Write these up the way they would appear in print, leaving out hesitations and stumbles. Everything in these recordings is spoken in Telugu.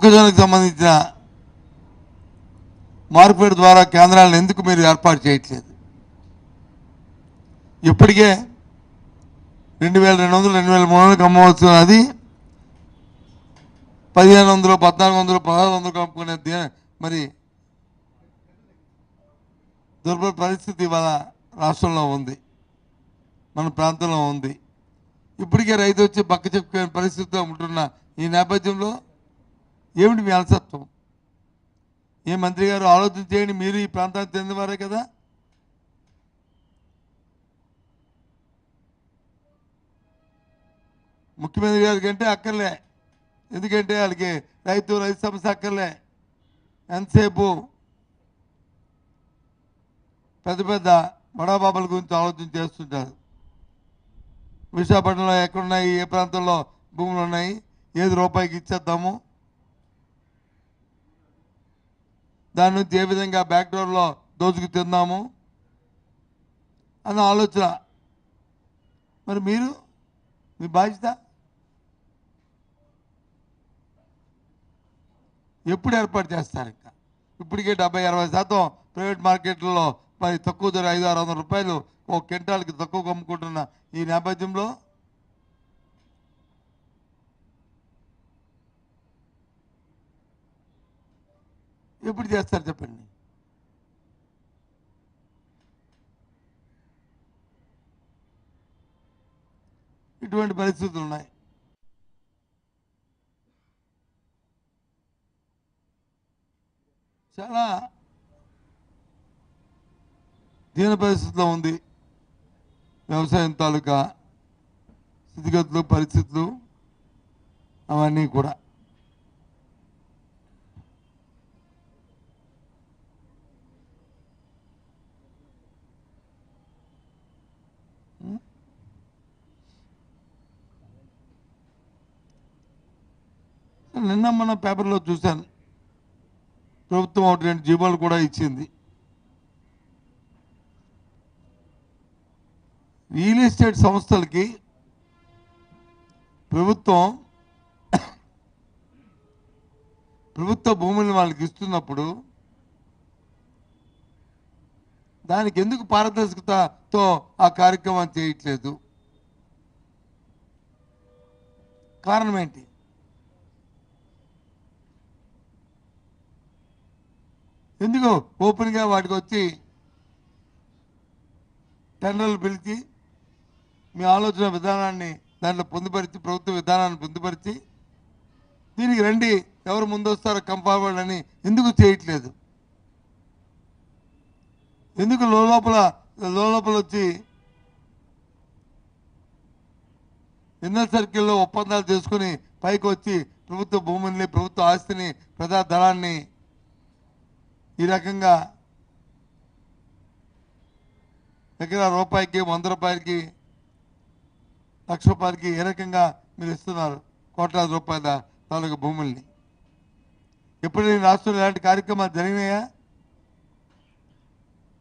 మొక్కజొన్నకు సంబంధించిన మార్పిడి ద్వారా కేంద్రాలను ఎందుకు మీరు ఏర్పాటు చేయట్లేదు? ఇప్పటికే 2200 2300 అమ్మవలసిన అది 1500 1400 1600 అమ్ముకునే మరి దుర్భర పరిస్థితి ఇవాళ రాష్ట్రంలో ఉంది, మన ప్రాంతంలో ఉంది. ఇప్పటికే రైతు వచ్చి పక్క చెప్పుకునే పరిస్థితిలో ఉంటున్న ఈ నేపథ్యంలో ఏమిటి మీ అలసత్వం? ఏ మంత్రి గారు ఆలోచన చేయండి, మీరు ఈ ప్రాంతానికి చెందినవారే కదా. ముఖ్యమంత్రి గారి కంటే అక్కర్లే, ఎందుకంటే వాళ్ళకి రైతు సమస్య అక్కర్లే. ఎంతసేపు పెద్ద పెద్ద బడాబాబుల గురించి ఆలోచన చేస్తుంటారు. విశాఖపట్నంలో ఎక్కడున్నాయి, ఏ ప్రాంతంలో భూములు ఉన్నాయి, ఏది రూపాయికి ఇచ్చేద్దాము, దాని నుంచి ఏ విధంగా బ్యాక్డోర్లో దోచుకు తిందాము అన్న ఆలోచన. మరి మీరు మీ బాధ్యత ఎప్పుడు ఏర్పాటు చేస్తారు? ఇంకా ఇప్పటికే 70-60% ప్రైవేట్ మార్కెట్లలో మరి తక్కువ ధర 500-600 రూపాయలు ఒక క్వింటాల్కి తక్కువ అమ్ముకుంటున్న ఈ నేపథ్యంలో ఎప్పుడు చేస్తారు చెప్పండి? ఇటువంటి పరిస్థితులు ఉన్నాయి. చాలా దీన పరిస్థితిలో ఉంది వ్యవసాయం తాలూకా స్థితిగతులు, పరిస్థితులు అవన్నీ కూడా. నిన్న మన పేపర్లో చూశాను, ప్రభుత్వం ఒకటి 2 జీవోలు కూడా ఇచ్చింది. రియల్ ఎస్టేట్ సంస్థలకి ప్రభుత్వ భూములను వాళ్ళకి ఇస్తున్నప్పుడు దానికి ఎందుకు పారదర్శకతతో ఆ కార్యక్రమం చేయట్లేదు? కారణం ఏంటి? ఎందుకు ఓపెన్గా వాటికి వచ్చి టెండర్లు పిలిచి మీ ఆలోచన విధానాన్ని దాంట్లో పొందుపరిచి, ప్రభుత్వ విధానాన్ని పొందుపరిచి దీనికి రండి, ఎవరు ముందు వస్తారో కంఫర్టబుల్ అని ఎందుకు చేయట్లేదు? ఎందుకు లోపల వచ్చి ఇన్నర్ సర్కిల్లో ఒప్పందాలు చేసుకుని పైకి వచ్చి ప్రభుత్వ భూముల్ని, ప్రభుత్వ ఆస్తిని, ప్రజా ధనాన్ని ఈ రకంగా దగ్గర రూపాయికి, 100 రూపాయలకి, 1,00,000 రూపాయలకి ఏ రకంగా మీరు ఇస్తున్నారు కోట్లాది రూపాయల తాలూకు భూముల్ని? ఎప్పుడైనా రాష్ట్రంలో ఇలాంటి కార్యక్రమాలు జరిగినాయా?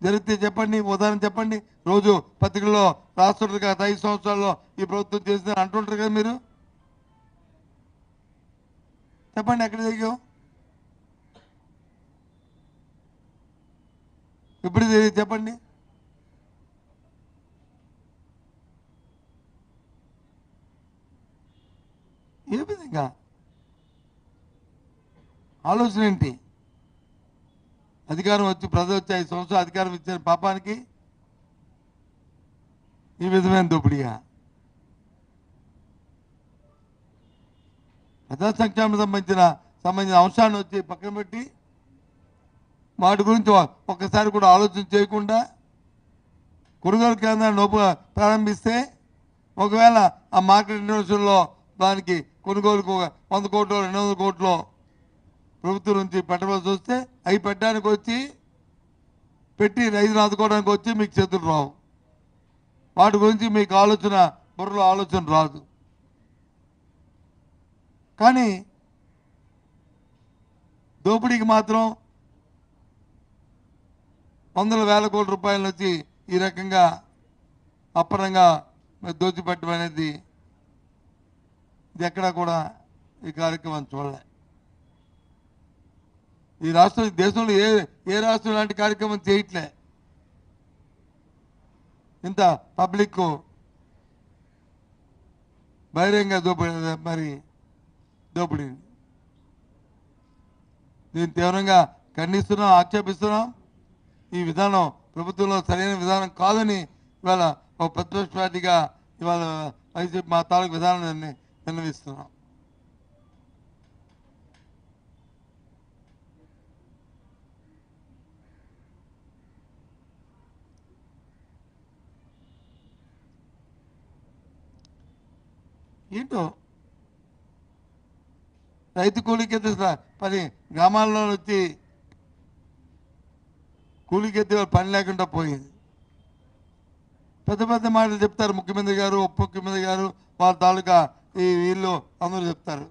జరిగితే చెప్పండి, ఉదాహరణ చెప్పండి. రోజు పత్రికల్లో రాష్ట్రంలో గత 5 సంవత్సరాల్లో ఈ ప్రభుత్వం చేసిన అంటుంటారు కదా, మీరు చెప్పండి ఎక్కడ జరిగావు? ఎప్పుడు జరిగింది చెప్పండి? ఏ విధంగా ఆలోచన ఏంటి? అధికారం వచ్చి ప్రజలు వచ్చి 5 సంవత్సరాలు అధికారం ఇచ్చిన పాపానికి ఈ విధమైన దోపిడీగా? ప్రజా సంక్షేమం సంబంధించిన అంశాన్ని వచ్చి పక్కన పెట్టి వాటి గురించి ఒక్కసారి కూడా ఆలోచన చేయకుండా కొనుగోలు కేంద్రాన్ని ప్రారంభిస్తే ఒకవేళ ఆ మార్కెట్ ఇంటర్నేషనల్లో దానికి కొనుగోలుకు 100 కోట్లు 200 కోట్లు ప్రభుత్వం నుంచి పెట్టవలసి వస్తే అవి పెట్టడానికి వచ్చి పెట్టి రైతులు ఆదుకోవడానికి వచ్చి మీకు చేతులు రావు. వాటి గురించి మీకు బుర్రలో ఆలోచన రాదు. కానీ దోపిడీకి మాత్రం వందల వేల కోట్ల రూపాయల నుంచి ఈ రకంగా అప్పరంగా దోచిపెట్టడం అనేది ఇది ఎక్కడా కూడా ఈ కార్యక్రమం చూడలే. ఈ రాష్ట్రం దేశంలో ఏ రాష్ట్రం లాంటి కార్యక్రమం చేయట్లే. ఇంత పబ్లిక్ బహిరంగ దోపిడీ దీన్ని తీవ్రంగా ఖండిస్తున్నాం, ఆక్షేపిస్తున్నాం. ఈ విధానం ప్రభుత్వంలో సరైన విధానం కాదని ఇవాళ ఒక ప్రతిపక్ష పార్టీగా ఇవాళ వైసీపీ మా తాలూకు విధానాన్ని నిర్ణయిస్తున్నాం. ఏంటో రైతు కూలికెత్తే పని గ్రామాల్లో వచ్చి కూలికెత్తే పని లేకుండా పోయింది. పెద్ద పెద్ద మాటలు చెప్తారు ముఖ్యమంత్రి గారు, ఉప ముఖ్యమంత్రి గారు, వాళ్ళ తాలూకా ఈ వీళ్ళు అందరూ చెప్తారు.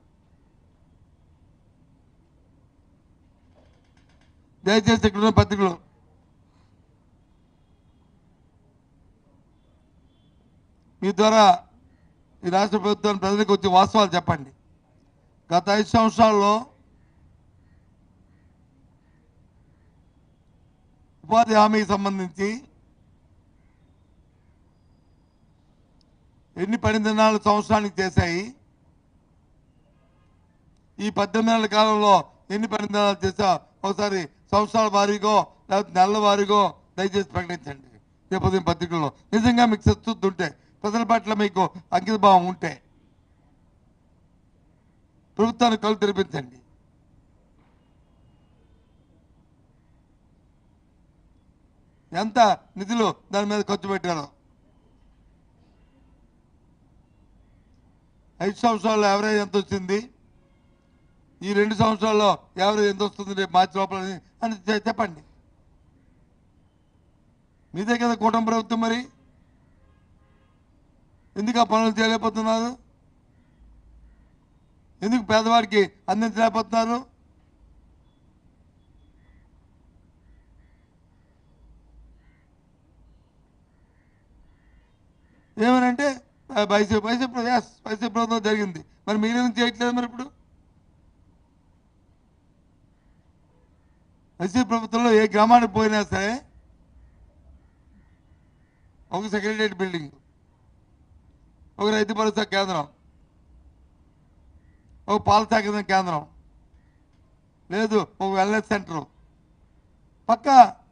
దయచేసి ఇక్కడ పత్రికలు మీ ద్వారా ఈ రాష్ట్ర ప్రభుత్వాన్ని ప్రజలకు వచ్చి వాస్తవాలు చెప్పండి. గత 5 సంవత్సరాల్లో ఉపాధి హామీకి సంబంధించి ఎన్ని 12 దినాలు సంవత్సరానికి చేశాయి, ఈ 18 నెలల కాలంలో ఎన్ని 12 దినాలు చేసా ఒకసారి సంవత్సరాల వారీగో లేకపోతే నెలల వారీగో దయచేసి ప్రకటించండి. రేపు పత్రికల్లో నిజంగా మీకు సత్తుద్ది ఉంటే, ప్రజల పట్ల మీకు అంకిత భావం ఉంటే ప్రభుత్వానికి కళ్ళు తెరిపించండి. ఎంత నిధులు దాని మీద ఖర్చు పెట్టారో 5 సంవత్సరాల్లో యావరేజ్ ఎంత వచ్చింది, ఈ 2 సంవత్సరాల్లో యావరేజ్ ఎంత వస్తుంది రేపు మార్చి లోపల అని చెప్పండి. మీదే కదా కూటమి ప్రభుత్వం, మరి ఎందుకు ఆ పనులు చేయలేకపోతున్నారు? ఎందుకు పేదవాడికి అందించలేకపోతున్నారు? ఏమనంటే వైసీపీ ప్రభుత్వం జరిగింది, మరి మీరేం చేయట్లేదు. మరి ఇప్పుడు వైసీపీ ప్రభుత్వంలో ఏ గ్రామానికి పోయినా సరే ఒక సెక్రటరియట్ బిల్డింగ్, ఒక రైతు భరోసా కేంద్రం, ఒక పాల సేకరణ కేంద్రం, లేదు ఒక వెల్నెస్ సెంటర్, పక్క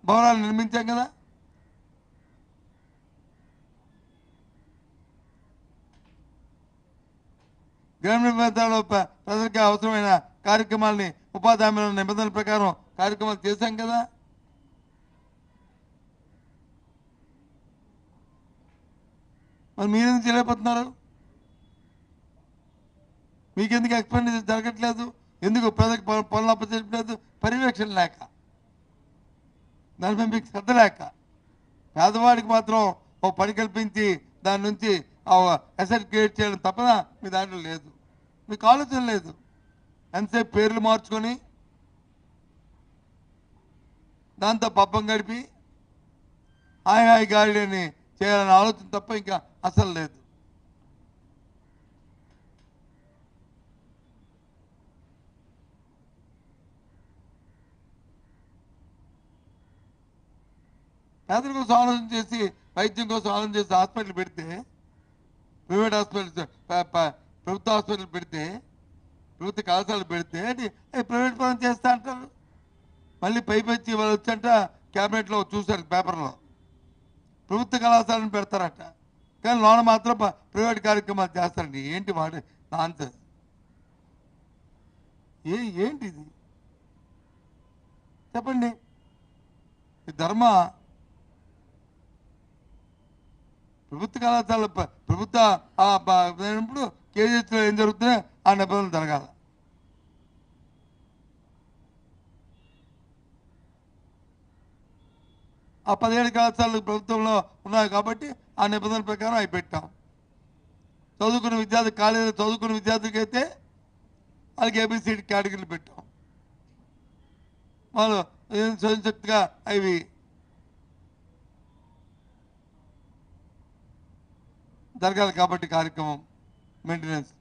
భవనాలు నిర్మించాం కదా. గ్రామీణ ప్రాంతాల్లో ప్రజలకి అవసరమైన కార్యక్రమాలని ఉపాధి హామీల నిబంధనల ప్రకారం కార్యక్రమాలు చేశాం కదా. మరి మీరెందుకు చేయలేకపోతున్నారు? మీకెందుకు ఎక్స్పెండిచర్ జరగట్లేదు? ఎందుకు ప్రజలకు పనులు అప్పచెప్పలేదు? పర్యవేక్షణ లేక, దానిపై మీకు శ్రద్ధ లేక. పేదవాడికి మాత్రం ఒక పని కల్పించి దాని నుంచి అసెట్ క్రియేట్ చేయడం తప్పన మీ దాంట్లో లేదు, మీకు ఆలోచన లేదు. ఎంతసేపు పేర్లు మార్చుకొని దాంతో పబ్బం గడిపి హాయి గాడి అని చేయాలనే ఆలోచన తప్ప ఇంకా అసలు లేదు. పేదల కోసం ఆలోచన చేసి, వైద్యం కోసం ఆలోచన చేసి హాస్పిటల్ పెడితే, ప్రైవేట్ హాస్పిటల్స్ ప్రభుత్వ హాస్పిటల్ పెడితే, ప్రభుత్వ కళాశాలలు పెడితే ప్రైవేట్ పరం చేస్తా అంటారు. మళ్ళీ పైపెచ్చి వాళ్ళు వచ్చంట క్యాబినెట్లో చూశారు పేపర్లో, ప్రభుత్వ కళాశాలను పెడతారట, కానీ లోన మాత్రం ప్రైవేట్ కార్యక్రమాలు చేస్తారండి. ఏంటి వాడు ఆన్సర్? ఏంటిది చెప్పండి. ఈ ధర్మ ప్రభుత్వ కళాశాల ప్రభుత్వ ఇప్పుడు కేజీహెచ్లో ఏం జరుగుతున్నాయో ఆ నిబంధనలు జరగాల. ఆ 17 కళాశాలలు ప్రభుత్వంలో ఉన్నాయి కాబట్టి ఆ నిబంధనల ప్రకారం అవి పెట్టాం. చదువుకున్న విద్యార్థి కాలేజీలో చదువుకున్న విద్యార్థికి అయితే వాళ్ళకి ఏబిసిడి కేటగిరీలు పెట్టాం. వాళ్ళు స్వయం శక్తిగా అవి జరగాలి కాబట్టి కార్యక్రమం మెయింటెనెన్స్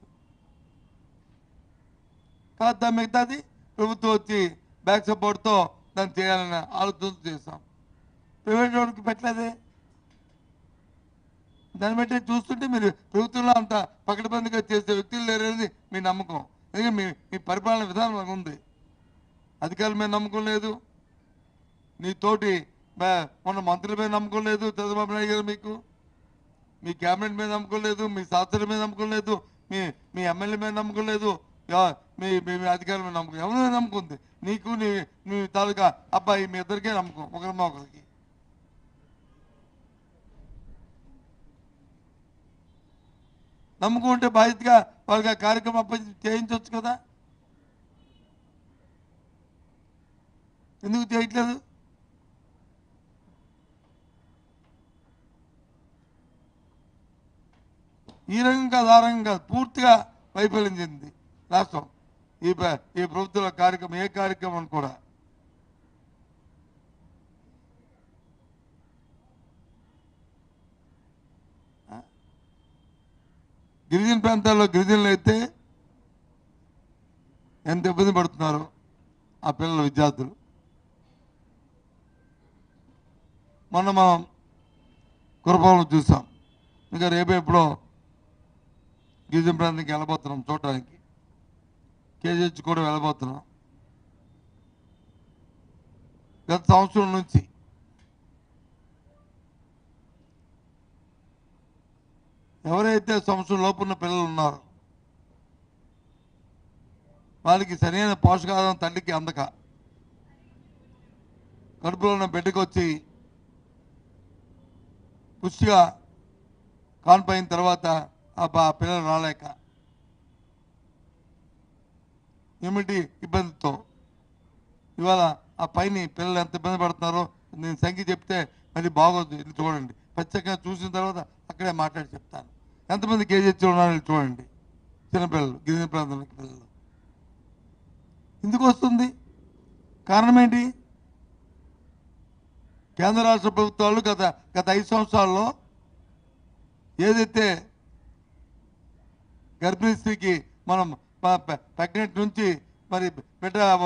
కాదు. మిగతాది ప్రభుత్వం వచ్చి బ్యాక్ సపోర్ట్తో దాన్ని చేయాలని ఆలోచన చేస్తాం. ప్రైవేట్ వాడికి పెట్టలేదే. దాన్ని బట్టి చూస్తుంటే మీరు ప్రభుత్వంలో అంత పకడ్బందీగా చేసే వ్యక్తులు లేరనేది మీ నమ్మకం. ఎందుకంటే మీ పరిపాలన విధానం ఉంది. అధికారుల మీద నమ్మకం లేదు, నీ తోటి మొన్న మంత్రుల మీద నమ్మకం లేదు చంద్రబాబు నాయుడు గారు, మీకు మీ క్యాబినెట్ మీద నమ్మకం లేదు, మీ శాస్త్రుల మీద నమ్మకం లేదు, మీ ఎమ్మెల్యే మీద నమ్మకం లేదు, మీ అధికారుల మీద నమ్మకం. ఎవరి మీద నమ్మకం ఉంది? నీకు నీ తాలూకా అబ్బాయి మీ ఇద్దరికే నమ్మకం, ఒకరికి. నమ్మకం ఉంటే బాధ్యతగా వాళ్ళకి ఆ కార్యక్రమం చేయించవచ్చు కదా. ఎందుకు చేయట్లేదు? ఈ రంగం కాదు, ఆ రంగం కాదు, పూర్తిగా వైఫల్యం చెందింది రాష్ట్రం. ఈ ప్రభుత్వ కార్యక్రమం ఏ కార్యక్రమం కూడా. గిరిజన ప్రాంతాల్లో గిరిజనులు అయితే ఎంత ఇబ్బంది పడుతున్నారు ఆ పిల్లల విద్యార్థులు. మొన్న మనం కురపాలను చూసాం. ఇంకా రేపు ఎప్పుడో గిరిజన ప్రాంతానికి వెళ్ళబోతున్నాం చూడటానికి. కేజీహెచ్ కూడా వెళ్ళబోతున్నాం. గత సంవత్సరం నుంచి ఎవరైతే సంవత్సరం లోపు ఉన్న పిల్లలు ఉన్నారో వాళ్ళకి సరైన పోషకాహారం తల్లికి అందక కడుపులో ఉన్న బిడ్డకు వచ్చి పుష్టిగా కాన్పైన తర్వాత ఆ పిల్లలు రాలేక ఏమిటి ఇబ్బందితో ఇవాళ ఆ పైన పిల్లలు ఎంత ఇబ్బంది పడుతున్నారో నేను సంఖ్య చెప్తే మళ్ళీ బాగోదు. ఇది చూడండి, ప్రత్యేకంగా చూసిన తర్వాత అక్కడే మాట్లాడి చెప్తాను. ఎంతమంది కేజీహెచ్ ఉన్నారో చూడండి. చిన్నపిల్లలు, గిరిజన ప్రాంతానికి పిల్లలు. ఎందుకు వస్తుంది? కారణం ఏంటి? కేంద్ర రాష్ట్ర ప్రభుత్వాలు గత 5 సంవత్సరాల్లో ఏదైతే గర్భిణీ స్త్రీకి మనం ప్రెగ్నెంట్ నుంచి మరి బిడ్డ